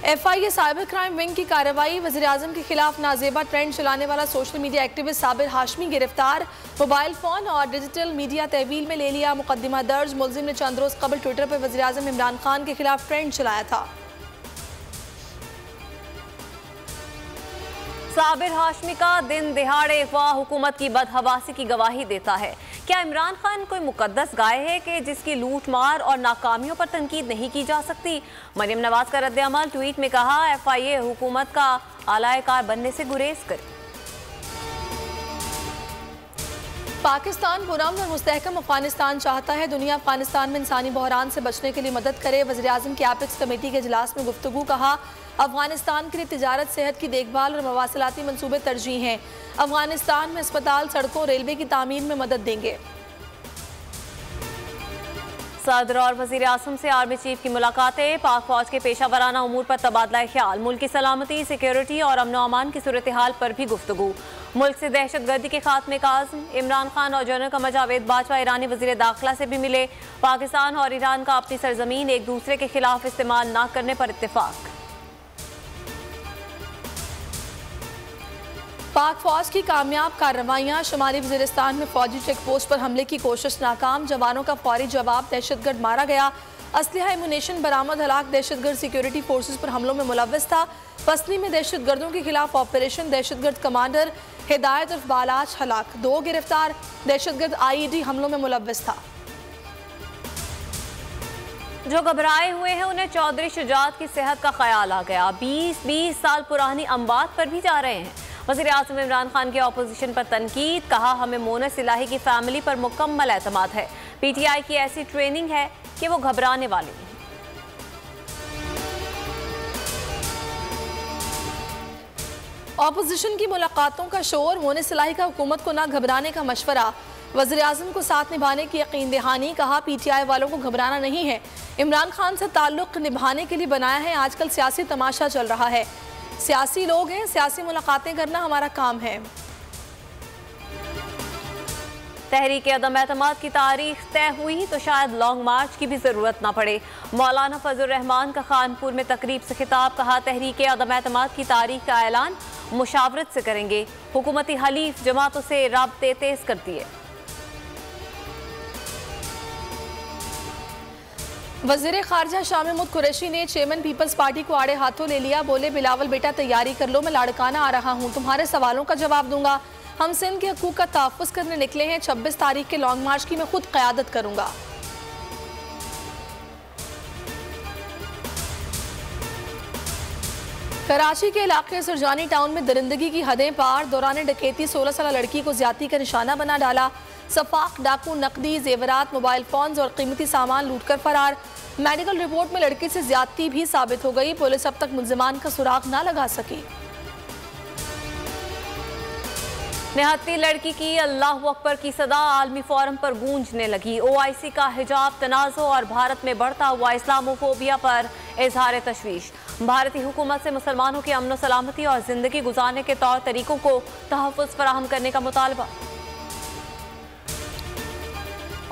FIA cyber crime wing की कार्रवाई। वज़ीर-ए-आज़म के खिलाफ नाजेबा ट्रेंड चलाने वाला social media activist Sabir Hashmi गिरफ्तार। मोबाइल फोन और डिजिटल मीडिया तहवील में ले लिया मुकदमा दर्ज। मुलजिम ने चंद रोज कबल ट्विटर पर वज़ीर-ए-आज़म इमरान खान के खिलाफ ट्रेंड चलाया था। साबिर हाशमी का दिन दिहाड़े अगवा हुकूमत की बदहवासी की गवाही देता है। क्या इमरान खान कोई मुकद्दस गाय है कि जिसकी लूट मार और नाकामियों पर तनकीद नहीं की जा सकती? मरियम नवाज का रद्द-ए-अमल। ट्वीट में कहा, FIA हुकूमत का आलाएकार बनने से गुरेज करे। पाकिस्तान पुरअमन और मुस्तहकम अफगानिस्तान चाहता है। दुनिया अफगानिस्तान में इंसानी बहरान से बचने के लिए मदद करे। वज़ीर-ए-आज़म की एपिक्स कमेटी के इजलास में गुफ्तगू। कहा, अफगानिस्तान के लिए तिजारत, सेहत की देखभाल और मवासिलाती मंसूबे तरजीह हैं। अफगानिस्तान में अस्पताल, सड़कों, रेलवे की तामीर में मदद देंगे। सदर और वज़ीर-ए-आज़म से आर्मी चीफ की मुलाकातें। पाक फौज के पेशा वराना उमूर पर तबादला ख्याल। मुल्क की सलामती, सिक्योरिटी और अमन अमान की सूरत हाल पर भी गुफ्तगू। मुल्क से दहशत गर्दी के खात्मे का आज़म। इमरान खान और जनरल कमर जावेद बाजवा ईरानी वज़ीर दाखिला से भी मिले। पाकिस्तान और ईरान का अपनी सरजमीन एक दूसरे के खिलाफ इस्तेमाल न करने पर इत्तेफाक। पाक फौज की कामयाब कार्रवाइयां। शुमाली वज़ीरिस्तान में फौजी चेक पोस्ट पर हमले की कोशिश नाकाम। जवानों का फौरी जवाब, दहशतगर्द मारा गया। असलहा एमुनेशन बरामद। हलाक दहशतगर्द सिक्योरिटी फोर्सेस पर हमलों में मुलव्वस था। पसनी में दहशतगर्दों के खिलाफ ऑपरेशन। दहशतगर्द कमांडर हिदायत उर्फ बालाच हलाक। 2 गिरफ्तार। दहशतगर्द IED हमलों में मुलव्वस था। जो घबराए हुए हैं उन्हें चौधरी शुजात की सेहत का ख्याल आ गया। 20 साल पुरानी अम्बात पर भी जा रहे हैं। वज़ीर-ए-आज़म इमरान खान की अपोजिशन पर तनकीद। कहा, हमें मोनस इलाही की फैमिली पर मुकम्मल एतमाद है। PTI की ऐसी ट्रेनिंग है कि वो घबराने वाली नहीं। ऑपोजिशन की मुलाकातों का शोर। मोनस इलाही का हुकूमत को ना घबराने का मशवरा। वज़ीर-ए-आज़म को साथ निभाने की यकीन दहानी। कहा, PTI वालों को घबराना नहीं है। इमरान खान से ताल्लुक निभाने के लिए बनाया है। आजकल सियासी तमाशा चल रहा है। सियासी लोग हैं, सियासी मुलाकातें करना हमारा काम है। तहरीक अदम एतमाद की तारीख तय हुई तो शायद लॉन्ग मार्च की भी जरूरत ना पड़े। मौलाना फजल रहमान का खानपुर में तकरीब से खिताब। कहा, तहरीक अदम एतमाद की तारीख का ऐलान मुशावरत से करेंगे। हुकूमती हलीफ जमातों से राब्ते तेज कर दिए। वज़ीर ख़ारजा शाह महमूद कुरैशी ने चेयरमैन पीपल्स पार्टी को आड़े हाथों ले लिया। बोले, बिलावल बेटा तैयारी कर लो, मैं लाड़काना आ रहा हूँ, तुम्हारे सवालों का जवाब दूंगा। हम सिंध के हकूक़ का तहफ़्फ़ुज़ करने निकले हैं। 26 तारीख के लॉन्ग मार्च की मैं खुद क़यादत करूँगा। कराची के इलाके सुरजानी टाउन में दरिंदगी की हदें पार। दौरान डकैती 16 साल लड़की को ज्यादती का निशाना बना डाला। सफाक डाकू नकदी, जेवरात, मोबाइल फोन्स और कीमती सामान लूटकर फरार। मेडिकल रिपोर्ट में लड़की से ज्यादती भी साबित हो गई। पुलिस अब तक मुल्जिमान का सुराग ना लगा सकी। निहत्ती लड़की की अल्लाह अकबर की सदा आलमी फोरम पर गूंजने लगी। OIC का हिजाब तनाज़ो और भारत में बढ़ता हुआ इस्लामोफोबिया पर इजहार तशवीश। भारतीय हुकूमत से मुसलमानों की अमन सलामती और जिंदगी गुजारने के तौर तरीकों को तहफ़्फ़ुज़ फराहम करने का मुतालबा।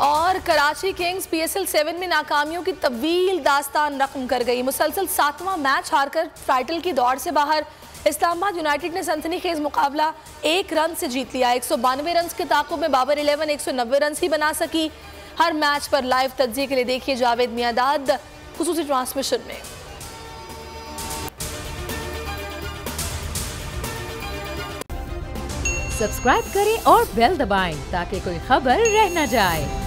और कराची किंग्स PSL 7 में नाकामियों की तवील दास्तान रकम कर गई। मुसलसल 7वां मैच हारकर टाइटल की दौड़ से बाहर। इस्लामाबाद यूनाइटेड ने सनसनीखेज मुकाबला 1 रन से जीत लिया। 192 रन के ताक़ुब में बाबर 11 190 रन ही बना सकी। हर मैच पर लाइव तज्ज़िये के लिए देखिए जावेद मियादाद खुसूसी ट्रांसमिशन में। सब्सक्राइब करें और बेल दबाएं ताकि कोई खबर रह न जाए।